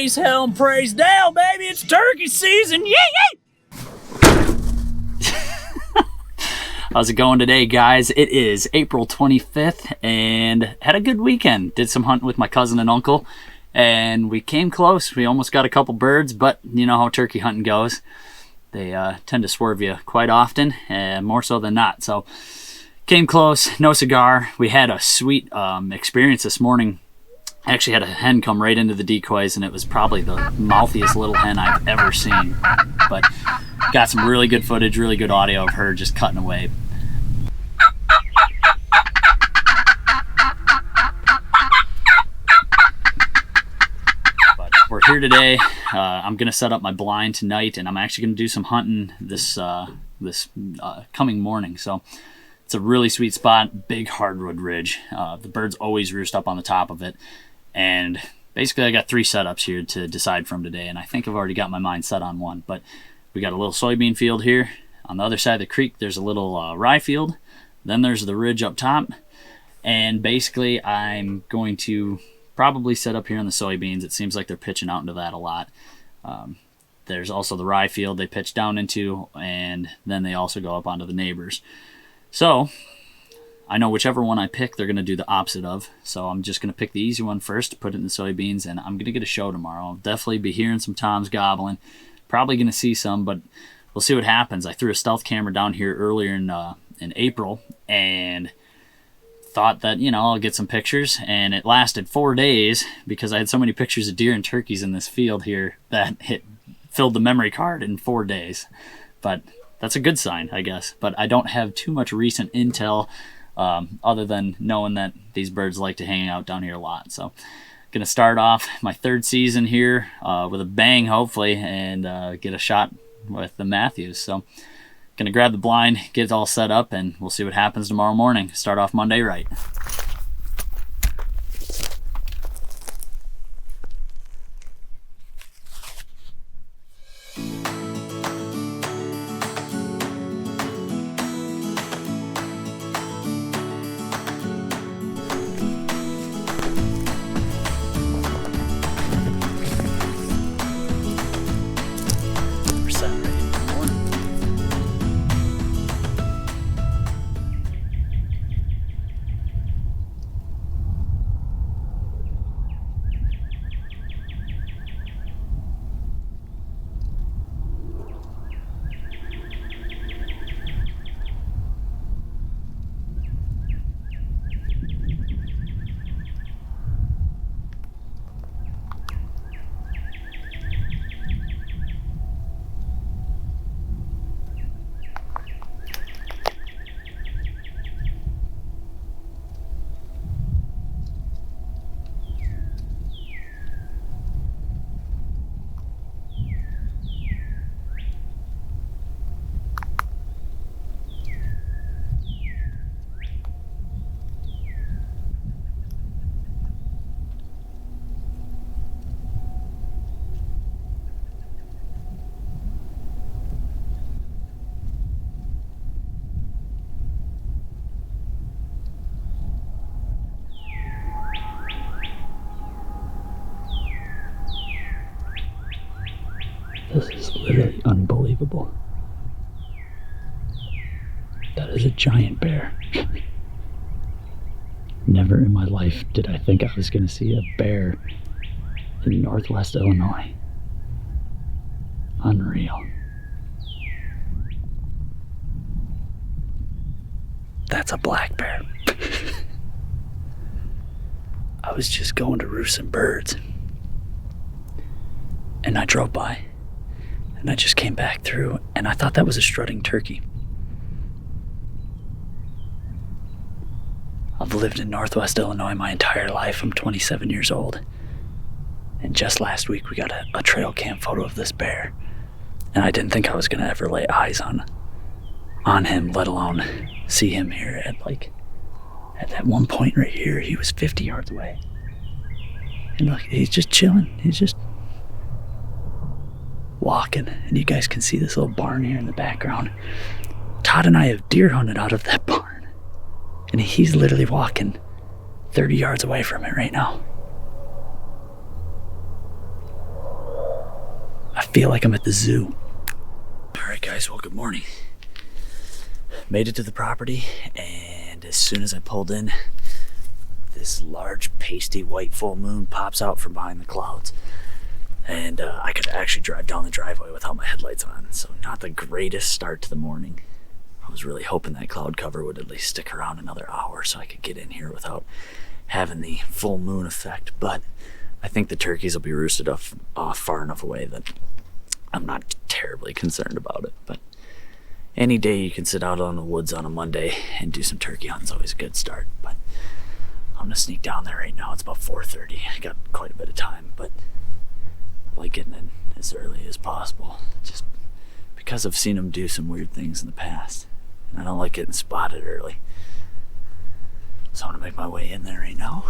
praise hell and praise Dale, baby. It's turkey season. Yay, yay! How's it going today, guys? It is April 25th and had a good weekend. Did some hunting with my cousin and uncle, and we came close. We almost got a couple birds, but you know how turkey hunting goes. They tend to swerve you quite often, more so than not. So came close, no cigar. We had a sweet experience this morning. I actually had a hen come right into the decoys, and it was probably the mouthiest little hen I've ever seen. But got some really good footage, really good audio of her just cutting away. But we're here today. I'm going to set up my blind tonight, and I'm actually going to do some hunting this coming morning. So it's a really sweet spot, big hardwood ridge. The birds always roost up on the top of it. And basically I got 3 setups here to decide from today, and I think I've already got my mind set on one. But we got a little soybean field here. On the other side of the creek, there's a little rye field. Then there's the ridge up top. And basically I'm going to probably set up here on the soybeans. It seems like they're pitching out into that a lot. There's also the rye field they pitch down into, and then they also go up onto the neighbors. So I know whichever one I pick, they're going to do the opposite of. So I'm just going to pick the easy one first, put it in the soybeans, and I'm going to get a show tomorrow. I'll definitely be hearing some toms gobbling. Probably going to see some, but we'll see what happens. I threw a stealth camera down here earlier in April and thought that, you know, I'll get some pictures. And it lasted 4 days because I had so many pictures of deer and turkeys in this field here that filled the memory card in 4 days. But that's a good sign, I guess. But I don't have too much recent intel other than knowing that these birds like to hang out down here a lot. So going to start off my 3rd season here with a bang, hopefully, and get a shot with the Matthews. So going to grab the blind, get it all set up, and we'll see what happens tomorrow morning. Start off Monday right. This is literally unbelievable. That is a giant bear. Never in my life did I think I was going to see a bear in northwest Illinois. Unreal. That's a black bear. I was just going to roost some birds, and I drove by. And I just came back through, and I thought that was a strutting turkey. I've lived in northwest Illinois my entire life. I'm 27 years old. And just last week we got a trail cam photo of this bear. And I didn't think I was going to ever lay eyes on him, let alone see him here at that one point right here. He was 50 yards away. And look, he's just chilling. He's just walking, and you guys can see this little barn here in the background. Todd and I have deer hunted out of that barn, and he's literally walking 30 yards away from it right now. feel like I'm at the zoo. Alright guys, well, good morning. Made it to the property, and as soon as I pulled in, this large pasty white full moon pops out from behind the clouds. And I could actually drive down the driveway without my headlights on, so not the greatest start to the morning. I was really hoping that cloud cover would at least stick around another hour so I could get in here without having the full moon effect, but I think the turkeys will be roosted off far enough away that I'm not terribly concerned about it. But any day you can sit out on the woods on a Monday and do some turkey hunting is always a good start. But I'm gonna sneak down there right now. It's about 4:30. I got quite a bit of time, but I like getting in as early as possible, just because I've seen them do some weird things in the past, and I don't like getting spotted early. So I'm gonna make my way in there right now,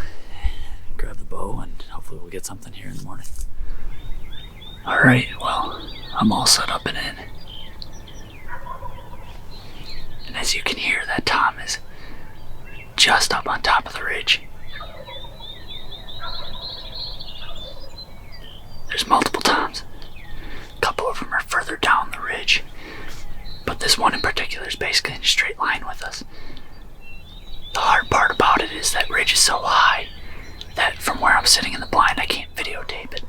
grab the bow, and hopefully we'll get something here in the morning. Alright, well, I'm all set up and in. And as you can hear, that tom is just up on top of the ridge. There's multiple toms. A couple of them are further down the ridge, but this one in particular is basically in a straight line with us. The hard part about it is that ridge is so high that from where I'm sitting in the blind, I can't videotape it.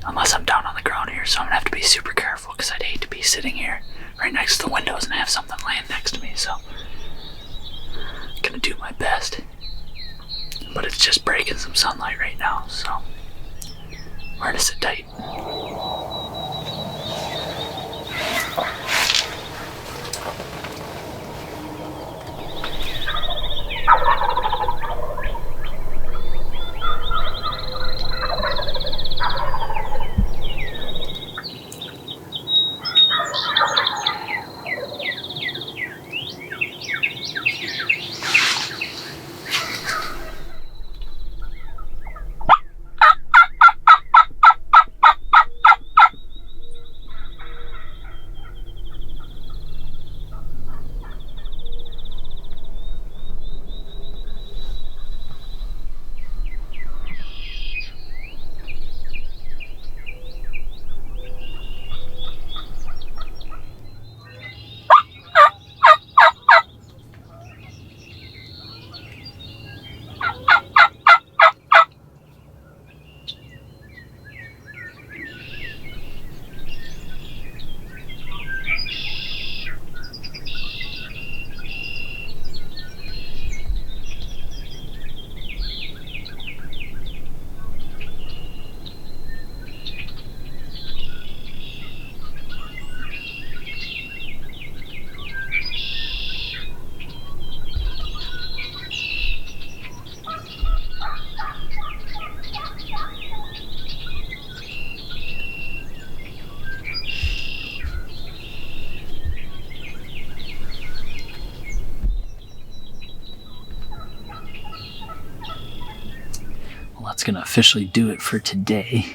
Unless I'm down on the ground here, so I'm gonna have to be super careful, because I'd hate to be sitting here right next to the windows and have something land next to me, so I'm gonna do my best. But it's just breaking some sunlight right now, so we're gonna sit tight. That's gonna officially do it for today.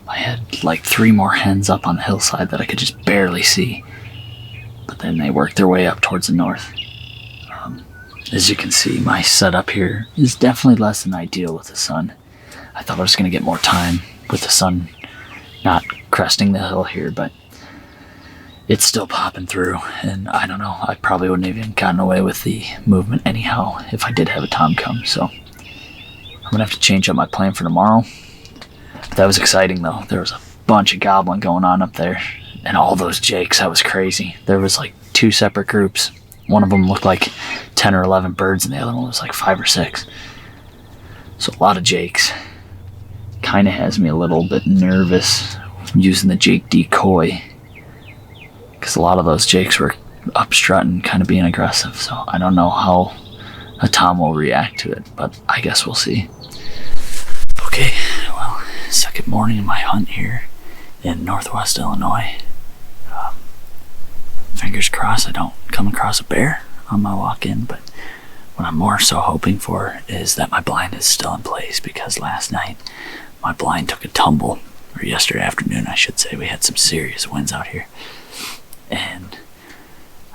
I had like 3 more hens up on the hillside that I could just barely see, but then they worked their way up towards the north. As you can see, my setup here is definitely less than ideal with the sun. I thought I was gonna get more time with the sun not cresting the hill here, but it's still popping through, and I don't know, I probably wouldn't have even gotten away with the movement anyhow if I did have a tom come, so I'm gonna have to change up my plan for tomorrow. That was exciting though. There was a bunch of gobbling going on up there, and all those jakes, that was crazy. There was like 2 separate groups. One of them looked like 10 or 11 birds, and the other one was like 5 or 6. So a lot of jakes. Kind of has me a little bit nervous using the jake decoy, because a lot of those jakes were up strutting, kind of being aggressive, so I don't know how a tom will react to it, but I guess we'll see. Okay, well, second morning of my hunt here in northwest Illinois. Fingers crossed I don't come across a bear on my walk in, but what I'm more so hoping for is that my blind is still in place, because last night my blind took a tumble, or yesterday afternoon I should say. We had some serious winds out here, and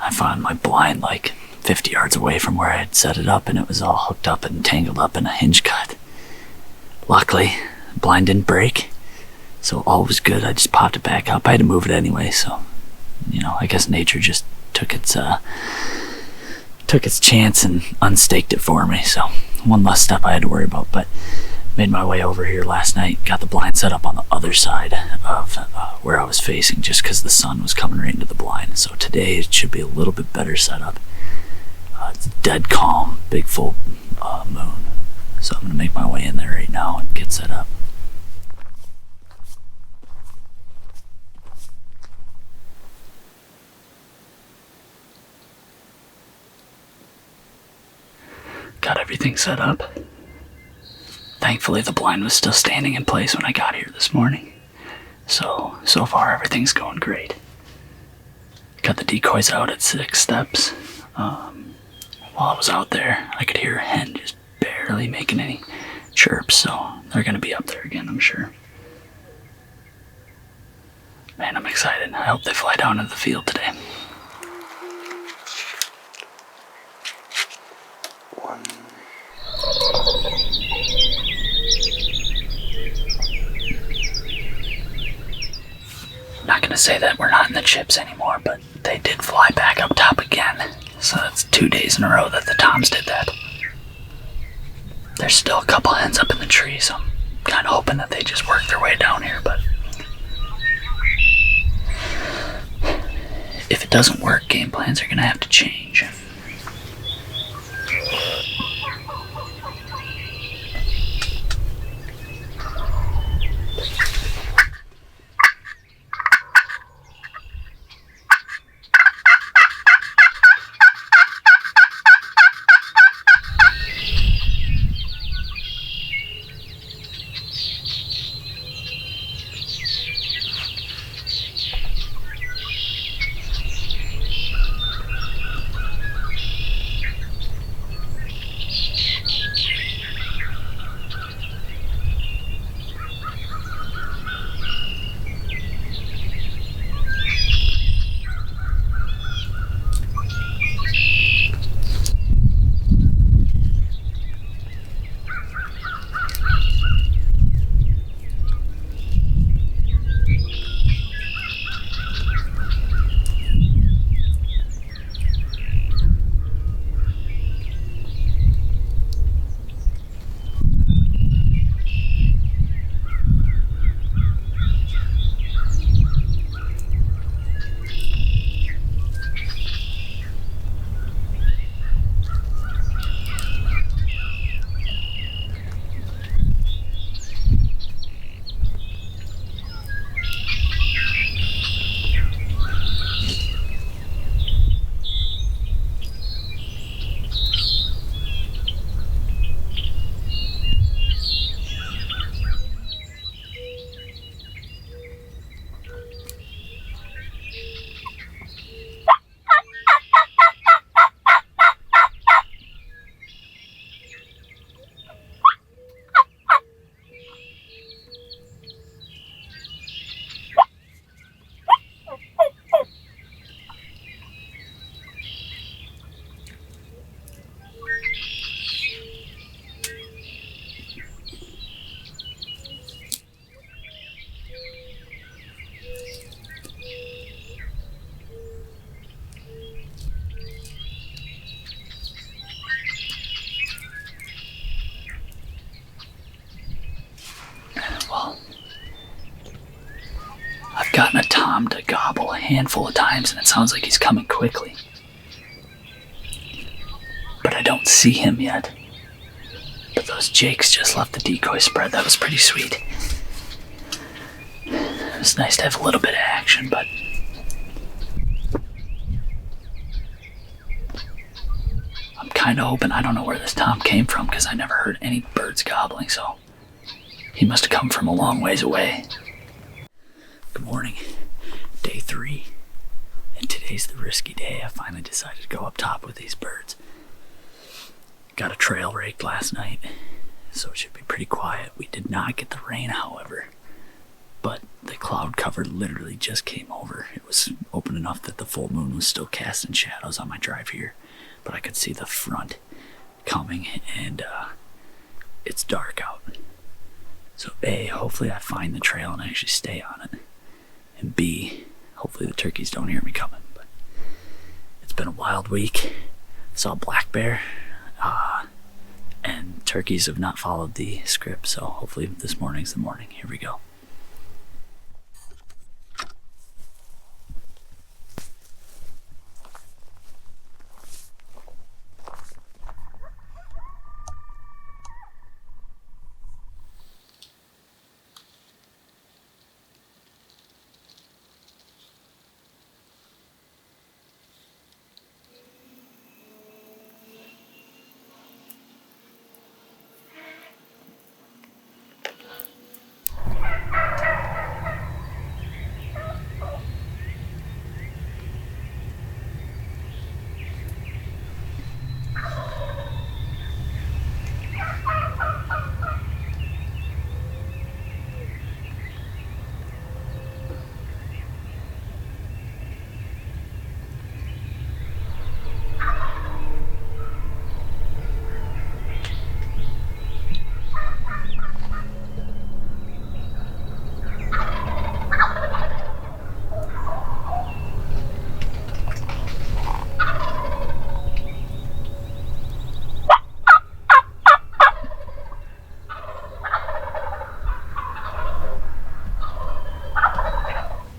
I found my blind like 50 yards away from where I had set it up, and it was all hooked up and tangled up in a hinge cut. Luckily, the blind didn't break, so all was good. I just popped it back up. I had to move it anyway, so, you know, I guess nature just took its chance and unstaked it for me. So one less step I had to worry about, but made my way over here last night, got the blind set up on the other side of where I was facing, just because the sun was coming right into the blind. So today it should be a little bit better setup. It's dead calm, big full moon. So I'm gonna make my way in there right now and get set up. Got everything set up. Thankfully, the blind was still standing in place when I got here this morning. So far everything's going great. Got the decoys out at 6 steps. While I was out there, I could hear a hen just barely making any chirps, so they're gonna be up there again, I'm sure. Man, I'm excited. I hope they fly down into the field today. Not gonna say that we're not in the chips anymore, but they did fly back up top again. So that's 2 days in a row that the toms did that. There's still a couple hens up in the tree, so I'm kind of hoping that they just work their way down here, but if it doesn't work, game plans are gonna have to change. Gotten a tom to gobble a handful of times, and it sounds like he's coming quickly. But I don't see him yet. But those jakes just left the decoy spread. That was pretty sweet. It was nice to have a little bit of action, but I'm kind of hoping, I don't know where this tom came from because I never heard any birds gobbling, so he must have come from a long ways away. Good morning, day 3, and today's the risky day. I finally decided to go up top with these birds. Got a trail raked last night, so it should be pretty quiet. We did not get the rain, however, but the cloud cover literally just came over. It was open enough that the full moon was still casting shadows on my drive here, but I could see the front coming, and it's dark out. So A, hopefully I find the trail and actually stay on it. And B, hopefully the turkeys don't hear me coming. But it's been a wild week. Saw a black bear. And turkeys have not followed the script, so hopefully this morning's the morning. Here we go.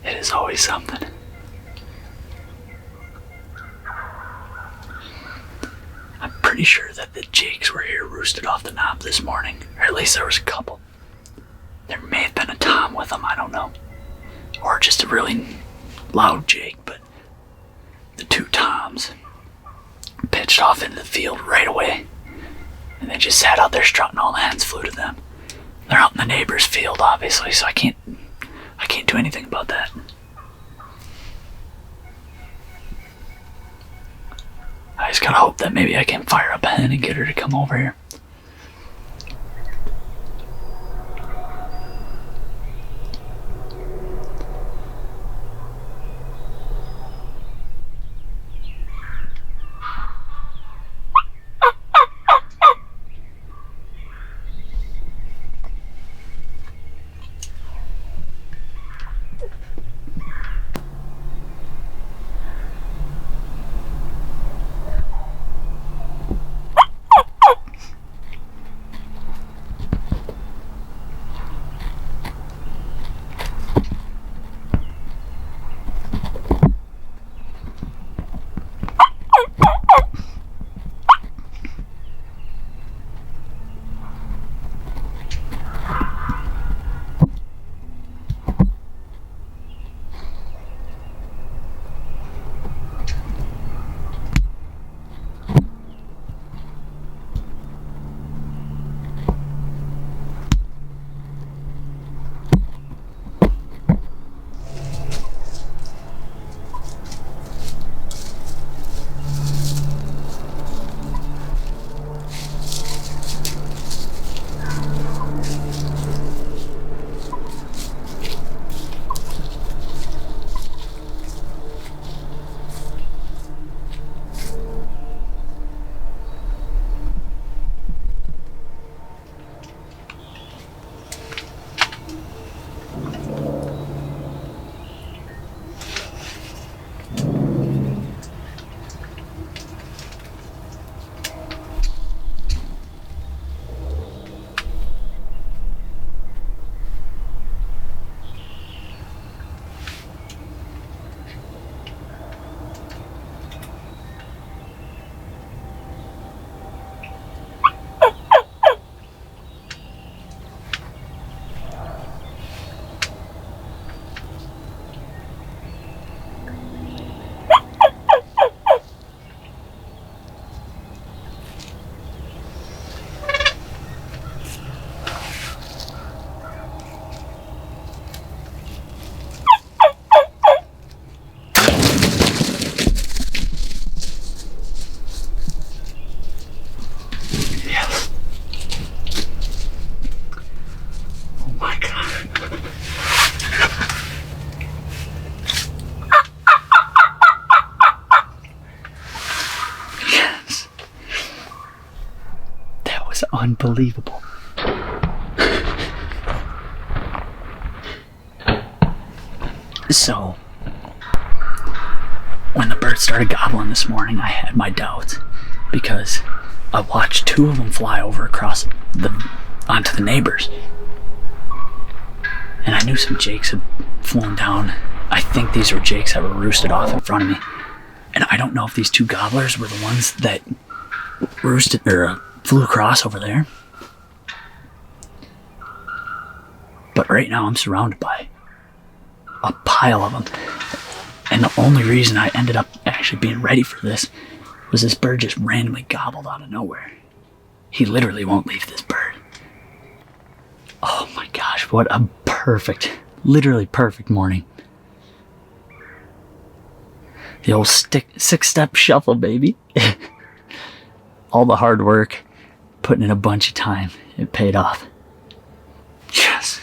It's always something. I'm pretty sure that the jakes were here roosted off the knob this morning, or at least there was a couple. There may have been a tom with them, I don't know, or just a really loud jake, but the two toms pitched off into the field right away, and they just sat out there strutting. All the hens flew to them. They're out in the neighbor's field, obviously, so I can't do anything about that. I just gotta hope that maybe I can fire up a hen and get her to come over here. Unbelievable. So when the bird started gobbling this morning, I had my doubts because I watched 2 of them fly over onto the neighbors. And I knew some jakes had flown down. I think these were jakes that were roosted off in front of me. And I don't know if these 2 gobblers were the ones that roosted or flew across over there. But right now I'm surrounded by a pile of them. And the only reason I ended up actually being ready for this was this bird just randomly gobbled out of nowhere. He literally won't leave this bird. Oh my gosh, what a literally perfect morning. The old 6-step shuffle, baby. All the hard work, putting in a bunch of time, it paid off. Yes.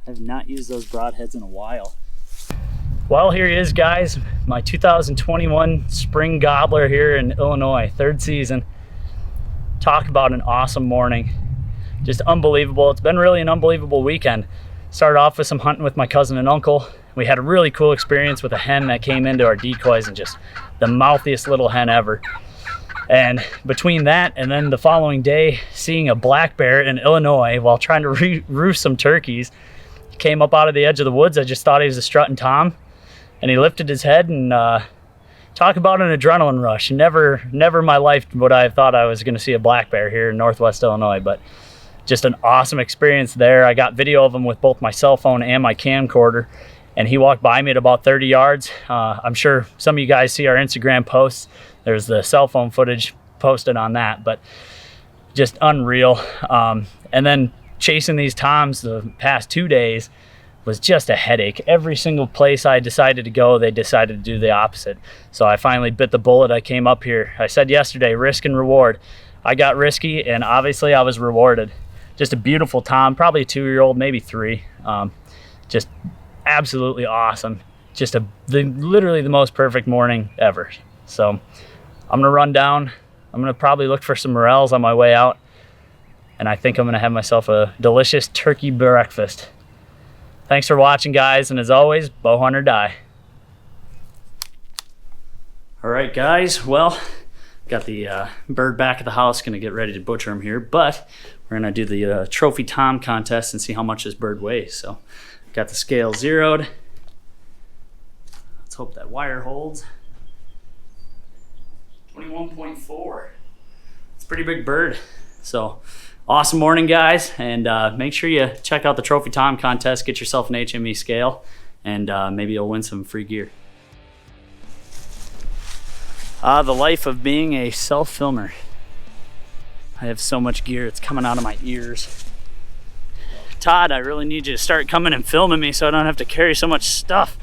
I have not used those broadheads in a while. Well, here he is, guys. My 2021 spring gobbler here in Illinois, 3rd season. Talk about an awesome morning. Just unbelievable. It's been really an unbelievable weekend. Started off with some hunting with my cousin and uncle. We had a really cool experience with a hen that came into our decoys, and just the mouthiest little hen ever. And between that and then the following day, seeing a black bear in Illinois while trying to roost some turkeys, came up out of the edge of the woods. I just thought he was a strutting tom, and he lifted his head and talk about an adrenaline rush. Never in my life would I have thought I was going to see a black bear here in Northwest Illinois, but just an awesome experience there. I got video of him with both my cell phone and my camcorder, and he walked by me at about 30 yards. I'm sure some of you guys see our Instagram posts. There's the cell phone footage posted on that, but just unreal. And then chasing these toms the past 2 days was just a headache. Every single place I decided to go, they decided to do the opposite. So I finally bit the bullet. I came up here. I said yesterday, risk and reward. I got risky, and obviously I was rewarded. Just a beautiful tom, probably a 2-year-old, maybe 3. Just absolutely awesome. Just literally the most perfect morning ever. So I'm gonna run down. I'm gonna probably look for some morels on my way out, and I think I'm gonna have myself a delicious turkey breakfast. Thanks for watching, guys, and as always, bow hunt or die. All right, guys, well, got the bird back at the house, gonna get ready to butcher him here, but we're gonna do the trophy tom contest and see how much this bird weighs. So got the scale zeroed. Let's hope that wire holds. 21.4. It's a pretty big bird. So awesome morning, guys, and make sure you check out the Trophy Tom contest. Get yourself an HME scale, and maybe you'll win some free gear. The life of being a self-filmer. I have so much gear, it's coming out of my ears. Todd, I really need you to start coming and filming me so I don't have to carry so much stuff.